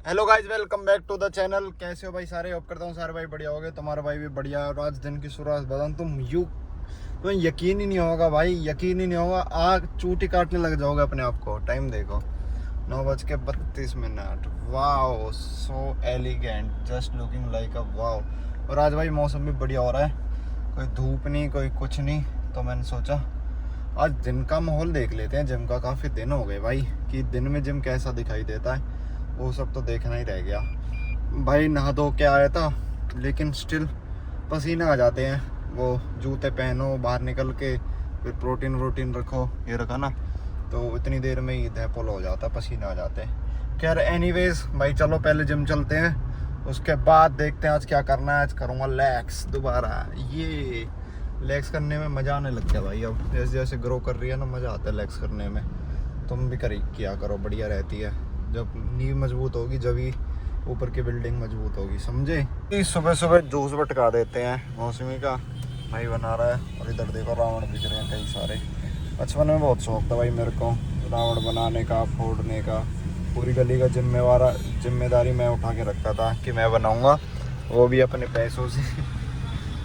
Hello guys, welcome back to the channel. कैसे हो भाई सारे? होप करता हूँ सारे भाई बढ़िया हो गए, तुम्हारा भाई भी बढ़िया है। और आज दिन की शुरुआत बताऊँ तुम्हें यकीन ही नहीं होगा भाई, यकीन ही नहीं होगा। आग चूटी काटने लग जाओगे अपने आप को। टाइम देखो 9:32। Wow, so elegant, just looking like a wow. और आज भाई मौसम भी बढ़िया हो रहा है, कोई धूप नहीं कोई कुछ नहीं। तो मैंने सोचा आज जिम का माहौल देख लेते हैं। जिम का काफ़ी दिन हो गए भाई, कि दिन में जिम कैसा दिखाई देता है वो सब तो देखना ही रह गया भाई। नहा धो के आया था लेकिन स्टिल पसीने आ जाते हैं। वो जूते पहनो, बाहर निकल के फिर प्रोटीन वोटीन रखो, ये रखा ना, तो इतनी देर में ही धैपोल हो जाता है, पसीने आ जाते हैं। खैर एनीवेज भाई, चलो पहले जिम चलते हैं, उसके बाद देखते हैं आज क्या करना है। आज करूँगा लेग्स दोबारा। ये लेग्स करने में मज़ा आने लग गया भाई। अब जैसे जैसे ग्रो कर रही है ना, मज़ा आता है लेग्स करने में। तुम भी किया करो, बढ़िया रहती है। जब नींव मजबूत होगी जब ही ऊपर की बिल्डिंग मजबूत होगी, समझे। सुबह सुबह जूस बटका देते हैं मौसमी का, भाई बना रहा है। और इधर देखो रावण बिक रहे हैं कई सारे। बचपन में बहुत शौक था भाई मेरे को रावण बनाने का, फोड़ने का। पूरी गली का जिम्मेदारी मैं उठा के रखता था कि मैं बनाऊंगा, वो भी अपने पैसों से।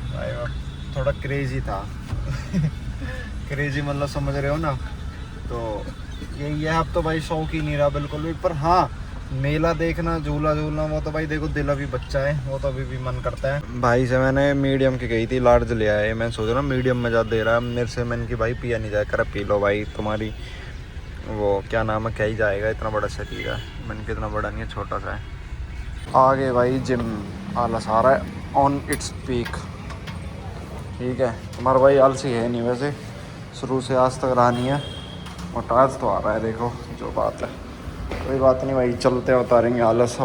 भाई थोड़ा क्रेजी था। क्रेजी मतलब समझ रहे हो ना। तो यही है। अब तो भाई शौक ही नहीं रहा बिल्कुल भी। पर हाँ, मेला देखना, झूला झूलना, वो तो भाई देखो, दिल अभी बच्चा है, वो तो अभी भी मन करता है। भाई से मैंने मीडियम की गई थी, लार्ज ले आया है। मैं सोच रहा हूँ मीडियम में ज़्यादा दे रहा है मेरे से। मैंने कि भाई पिया नहीं जाए कर, पी लो भाई, तुम्हारी वो क्या नाम है, क्या ही जाएगा, इतना बड़ा शरीर है। मैंने कि इतना बड़ा नहीं है, छोटा सा है। आगे भाई जिम आलस आ रहा है ऑन इट्स पीक। ठीक है, तुम्हारा भाई आलसी है नहीं वैसे, शुरू से आज तक रहा नहीं है। मोटाज तो आ रहा है, देखो जो बात है। कोई बात नहीं भाई, चलते उतारेंगे आलस।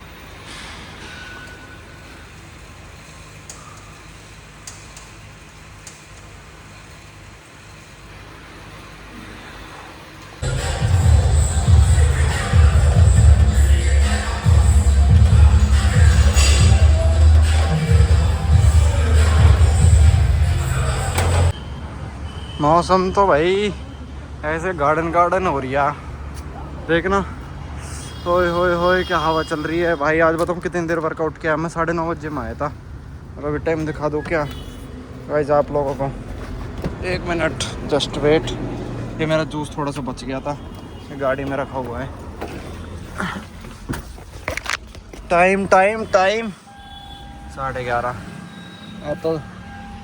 मौसम तो भाई ऐसे गार्डन हो रही है, देखना। होए होए होए, क्या हवा चल रही है भाई। आज बताऊँ कितनी देर वर्कआउट किया मैं। 9:30 में आया था। और अभी टाइम दिखा दो क्या गाइस आप लोगों को। 1 मिनट जस्ट वेट। ये मेरा जूस थोड़ा सा बच गया था, ये गाड़ी में रखा हुआ है। Time time time 11:30। अब तो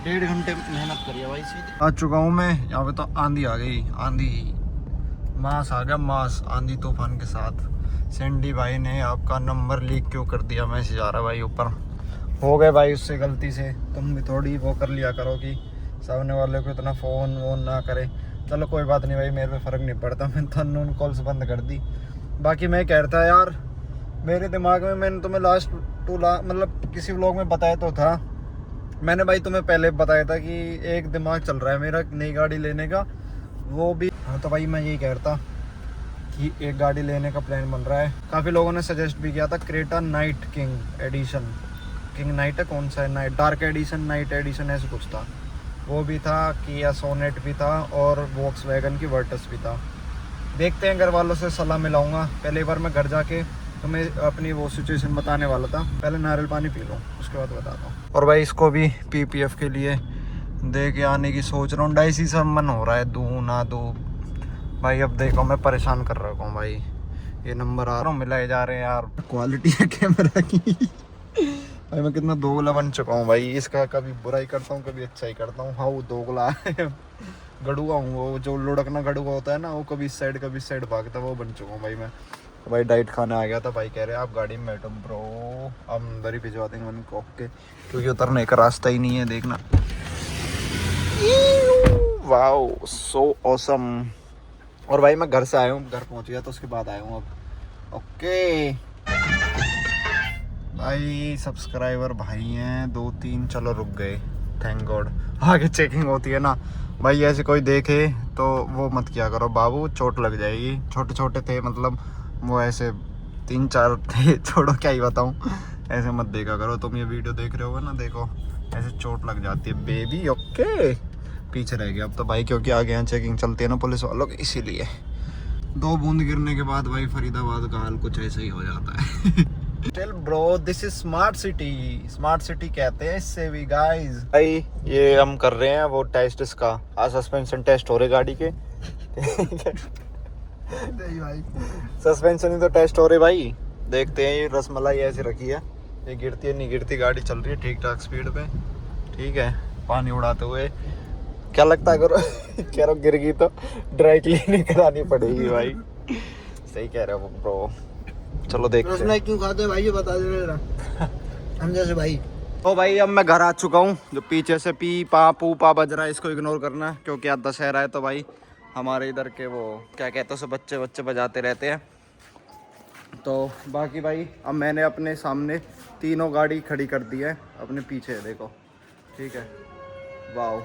1.5 घंटे मेहनत करी है भाई। सीधे आ चुका हूँ मैं यहाँ पे। तो आंधी आ गई, आंधी मास आ गया, मास आंधी तूफान के साथ। सैंडी भाई ने आपका नंबर लीक क्यों कर दिया, मैसेज आ रहा है भाई ऊपर। हो गए भाई उससे गलती से। तुम भी थोड़ी वो कर लिया करो कि सामने वाले को इतना फ़ोन वोन ना करे। चलो कोई बात नहीं भाई, मेरे पे फ़र्क नहीं पड़ता। मैंने तो अननोन कॉल्स बंद कर दी। बाकी मैं कह रहा था यार, मेरे दिमाग में, मैंने तुम्हें मतलब किसी व्लॉग में बताया तो था। मैंने भाई तुम्हें पहले बताया था कि एक दिमाग चल रहा है मेरा नई गाड़ी लेने का, वो भी। हाँ तो भाई मैं यही कह रहा था कि एक गाड़ी लेने का प्लान बन रहा है। काफ़ी लोगों ने सजेस्ट भी किया था Creta night king edition. King night है, कौन सा है, night dark edition, night edition, ऐसे कुछ था। वो भी था, किया सोनेट भी था, और वॉक्सवैगन की वर्टस भी था। देखते हैं, घर वालों से सलाह मिलाऊंगा। पहले एक बार मैं घर जाके तुम्हें अपनी वो सिचुएशन बताने वाला था। पहले नारियल पानी पी लो, उसके बाद बताता हूँ। और भाई इसको भी पीपीएफ के लिए दे के आने की सोच रहा हूँ। डाइसी सब मन हो रहा है, दूँ ना दूँ भाई। अब देखो मैं परेशान कर रखा हूँ भाई। ये नंबर आ रहा हूँ, मिलाए जा रहे हैं यार। क्वालिटी है कैमरा की। भाई मैं कितना दोगला बन चुका हूँ भाई। इसका कभी बुराई करता हूँ, कभी अच्छा ही करता हूँ। हाँ वो दोगला है। गड़ुआ हूँ, वो जो लुढ़कना गड़ुआ होता है ना, वो कभी इस साइड कभी इस साइड भागता, वो बन चुका हूँ भाई मैं। तो भाई डाइट खाने आ गया था। भाई कह रहे हैं आप गाड़ी में बैठो ब्रो, हम अंदर ही भिजवा देंगे। मैंने कॉक के, क्योंकि उतरने का रास्ता ही नहीं है, देखना। Wow so awesome. और भाई मैं घर से आया हूँ, घर पहुँच गया तो उसके बाद आया हूँ अब। ओके भाई, सब्सक्राइबर भाई हैं 2-3, चलो रुक गए, थैंक गॉड। आगे चेकिंग होती है ना भाई, ऐसे कोई देखे तो वो मत किया करो बाबू, चोट लग जाएगी। छोटे छोटे थे मतलब, वो ऐसे 3-4 थे, छोड़ो क्या ही बताऊँ। ऐसे मत देखा करो। तुम ये वीडियो देख रहे हो ना, देखो ऐसे चोट लग जाती है बेबी। ओके पीछे रह गया अब तो भाई, क्योंकि आगे यहाँ चेकिंग चलती है ना पुलिस वालों की, इसीलिए। 2 बूंद गिरने के बाद भाई फरीदाबाद का हाल कुछ ऐसा ही हो जाता है। Still bro, this is smart city. Smart city कहते हैं इससे भी गाइस। भाई ये हम कर रहे हैं वो टेस्ट इसका, आज सस्पेंशन टेस्ट हो रहे गाड़ी के। नहीं भाई सस्पेंशन ही तो टेस्ट हो रहे भाई। देखते हैं ये रसमलाई ऐसी रखी है, ये गिरती है नहीं गिरती, गाड़ी चल रही है ठीक ठाक स्पीड पे। ठीक है पानी उड़ाते हुए क्या लगता है करो कह रहा गिर गई तो ड्राई क्लीनिंग करानी पड़ेगी भाई। सही कह रहे हो ब्रो। चलो देखते हैं। रसमलाई क्यों खाते हैं भाई ये बता दे जरा हम जैसे भाई। तो भाई अब मैं घर आ चुका हूँ। जो पीछे से पी पा पू पा बज रहा है इसको इग्नोर करना, क्योंकि आज दशहरा है तो भाई हमारे इधर के वो क्या कहते हैं उसे बच्चे बच्चे बजाते रहते हैं। तो बाकी भाई अब मैंने अपने सामने तीनों गाड़ी खड़ी कर दी है अपने पीछे देखो। ठीक है वाओ,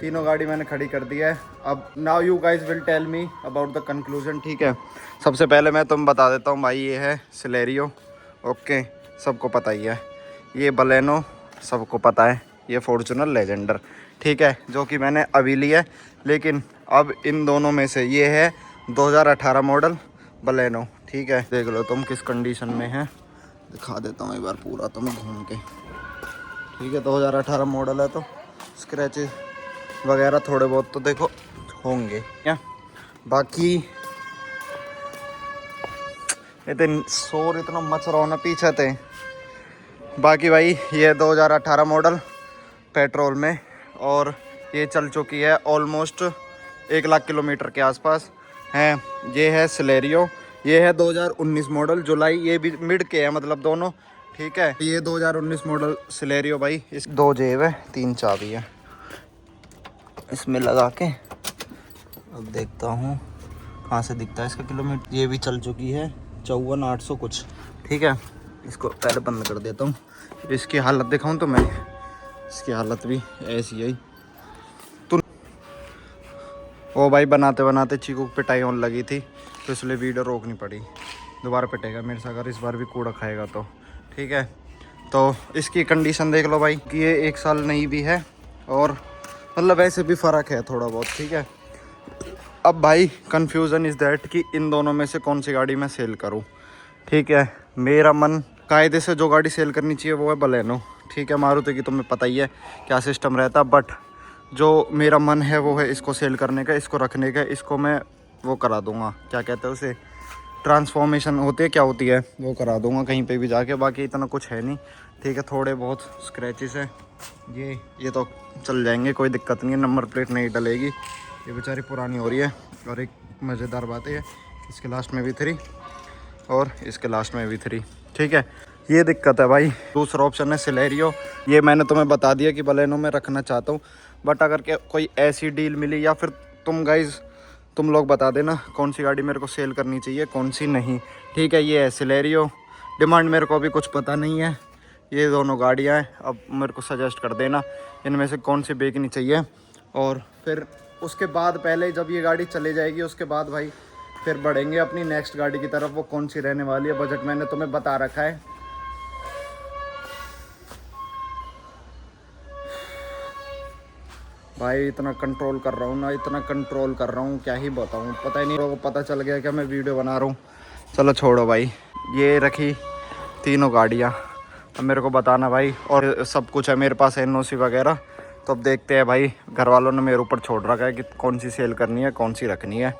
तीनों गाड़ी मैंने खड़ी कर दी है। अब now you guys will tell me about the conclusion. ठीक है सबसे पहले मैं तुम बता देता हूँ भाई, ये है सिलेरियो, ओके सबको पता ही है। ये बलेनो सबको पता है, ये फॉर्च्यूनर लेजेंडर, ठीक है जो कि मैंने अभी ली है। लेकिन अब इन दोनों में से ये है 2018 मॉडल बलेनो। ठीक है देख लो तुम किस कंडीशन में है, दिखा देता हूँ एक बार पूरा तुम्हें घूम के। ठीक है 2018 मॉडल है तो स्क्रैचेस वगैरह थोड़े बहुत तो देखो होंगे क्या, बाकी इतने शोर इतना मच रहा हो ना पीछे थे। बाकी भाई ये 2018 मॉडल पेट्रोल में, और ये चल चुकी है ऑलमोस्ट 1 लाख किलोमीटर के आसपास है। ये है सिलेरियो, ये है 2019 मॉडल जुलाई, ये भी मिड के है मतलब दोनों। ठीक है ये 2019 मॉडल सिलेरियो भाई, इस 2 जेब है 3 चाबी है इसमें लगा के। अब देखता हूँ कहाँ से दिखता है इसका किलोमीटर। ये भी चल चुकी है 54,800 कुछ। ठीक है इसको पहले बंद कर देता हूँ। इसकी हालत दिखाऊँ तो मैं, इसकी हालत भी ऐसी है। तो ओ भाई बनाते बनाते चीकू पिटाई होने लगी थी तो इसलिए वीडियो रोकनी पड़ी। दोबारा पिटेगा मेरे से अगर इस बार भी कूड़ा खाएगा तो। ठीक है तो इसकी कंडीशन देख लो भाई कि ये 1 साल नई भी है, और मतलब ऐसे भी फ़र्क है थोड़ा बहुत। ठीक है अब भाई कंफ्यूजन इज़ दैट कि इन दोनों में से कौन सी गाड़ी मैं सेल करूं। ठीक है मेरा मन कायदे से जो गाड़ी सेल करनी चाहिए वो है बलेनो। ठीक है मारुति की तुम्हें पता ही है क्या सिस्टम रहता, बट जो मेरा मन है वो है इसको सेल करने का, इसको रखने का। इसको मैं वो करा दूंगा, क्या कहते हैं उसे, ट्रांसफॉर्मेशन होती है क्या होती है वो करा दूंगा कहीं पे भी जाके। बाकी इतना कुछ है नहीं। ठीक है थोड़े बहुत स्क्रैचेस है, ये तो चल जाएंगे कोई दिक्कत नहीं है, नंबर प्लेट नहीं डलेगी। ये बेचारी पुरानी हो रही है। और एक मज़ेदार बात है इसके लास्ट में भी 3 और इसके लास्ट में भी 3। ठीक है ये दिक्कत है भाई। दूसरा ऑप्शन है सिलेरियो, ये मैंने तुम्हें बता दिया कि बलेनो में रखना चाहता हूँ, बट अगर कोई ऐसी डील मिली या फिर तुम लोग बता देना कौन सी गाड़ी मेरे को सेल करनी चाहिए कौन सी नहीं। ठीक है ये है सिलेरियो, डिमांड मेरे को अभी कुछ पता नहीं है। ये दोनों गाड़ियाँ हैं, अब मेरे को सजेस्ट कर देना इनमें से कौन सी बेचनी चाहिए। और फिर उसके बाद पहले जब ये गाड़ी चले जाएगी उसके बाद भाई फिर बढ़ेंगे अपनी नेक्स्ट गाड़ी की तरफ। वो कौन सी रहने वाली है बजट मैंने तुम्हें बता रखा है। भाई इतना कंट्रोल कर रहा हूँ ना, इतना कंट्रोल कर रहा हूँ क्या ही बताऊँ, पता ही नहीं लोगों को पता चल गया क्या मैं वीडियो बना रहा हूँ। चलो छोड़ो भाई, ये रखी तीनों गाड़ियाँ। अब मेरे को बताना भाई, और सब कुछ है मेरे पास NOC वगैरह। तो अब देखते हैं भाई, घर वालों ने मेरे ऊपर छोड़ रखा है कि कौन सी सेल करनी है कौन सी रखनी है।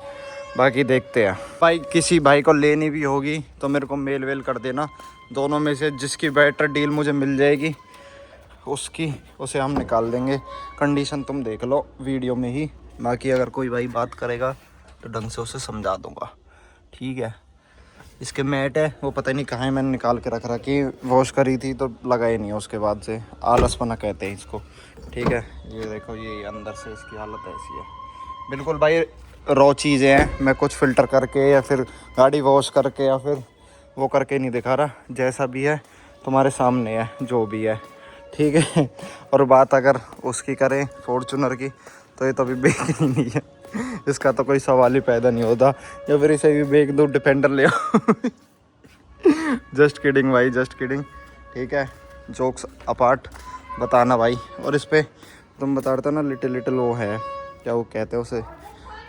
बाकी देखते हैं भाई, किसी भाई को लेनी भी होगी तो मेरे को मेल वेल कर देना। दोनों में से जिसकी बेटर डील मुझे मिल जाएगी उसे हम निकाल देंगे। कंडीशन तुम देख लो वीडियो में ही, बाकी अगर कोई भाई बात करेगा तो ढंग से उसे समझा दूंगा। ठीक है इसके मैट है वो पता नहीं कहाँ है, मैंने निकाल के रख रखी, वॉश करी थी तो लगाई नहीं है उसके बाद से, आलसपना कहते हैं इसको। ठीक है ये देखो ये अंदर से इसकी हालत ऐसी है बिल्कुल भाई, रॉ चीज़ें हैं। मैं कुछ फ़िल्टर करके या फिर गाड़ी वॉश करके या फिर वो करके नहीं दिखा रहा, जैसा भी है तुम्हारे सामने है जो भी है। ठीक है और बात अगर उसकी करें फॉर्च्यूनर की तो ये तो अभी बेचनी नहीं है, इसका तो कोई सवाल ही पैदा नहीं होता। या फिर इसे भी बेच दो, डिफेंडर ले आओ जस्ट किडिंग भाई जस्ट किडिंग। ठीक है जोक्स अपार्ट, बताना भाई। और इस पर तुम बता रहे थे ना लिटिल वो है क्या वो कहते हैं उसे,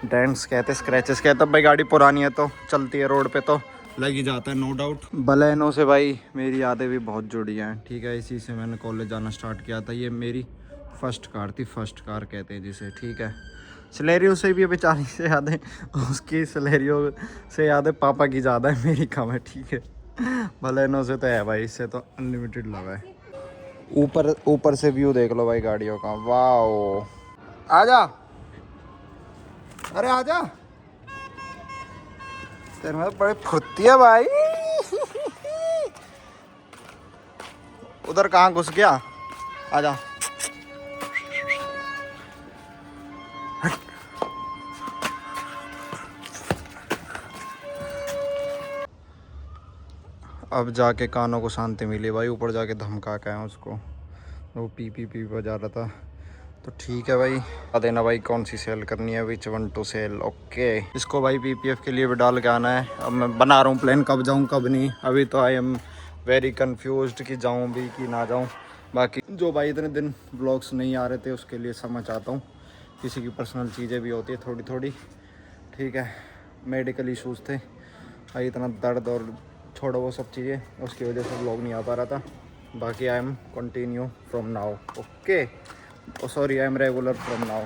डेंट्स कहते, स्क्रैचेस कहते। भाई गाड़ी पुरानी है तो चलती है रोड पे तो लग ही जाता है नो डाउट। बलेनो से भाई मेरी यादें भी बहुत जुड़ी हैं, ठीक है। इसी से मैंने कॉलेज जाना स्टार्ट किया था। ये मेरी फर्स्ट कार थी, फर्स्ट कार कहते हैं जिसे, ठीक है। सलेरियो से भी बेचारी से यादें, उसकी सलेरियो से यादें पापा की ज़्यादा है, मेरी कम है, ठीक है। बलेनो से तो है भाई, इससे तो अनलिमिटेड लव है। ऊपर ऊपर से व्यू देख लो भाई गाड़ियों का, वाह। आजा, अरे आजा, तेरे में बड़े फुर्ती है भाई। उधर कहाँ घुस गया, आजा। अब जाके कानों को शांति मिली भाई, ऊपर जाके धमका के आया उसको, वो पी बजा रहा था। तो ठीक है भाई, बता देना भाई कौन सी सेल करनी है, which one to sell, okay. इसको भाई पीपीएफ के लिए भी डाल के आना है। अब मैं बना रहा हूँ प्लान, कब जाऊँ कब नहीं। अभी तो आई एम वेरी कंफ्यूज्ड कि जाऊँ भी कि ना जाऊँ। बाकी जो भाई इतने दिन व्लॉग्स नहीं आ रहे थे उसके लिए समझ आता हूँ, किसी की पर्सनल चीज़ें भी होती है थोड़ी थोड़ी, ठीक है। मेडिकल इशूज़ थे भाई, इतना दर्द और छोड़ो वो सब चीज़ें, उसकी वजह से व्लॉग नहीं आ पा रहा था। बाकी I am continue from now, okay, sorry I am regular from now.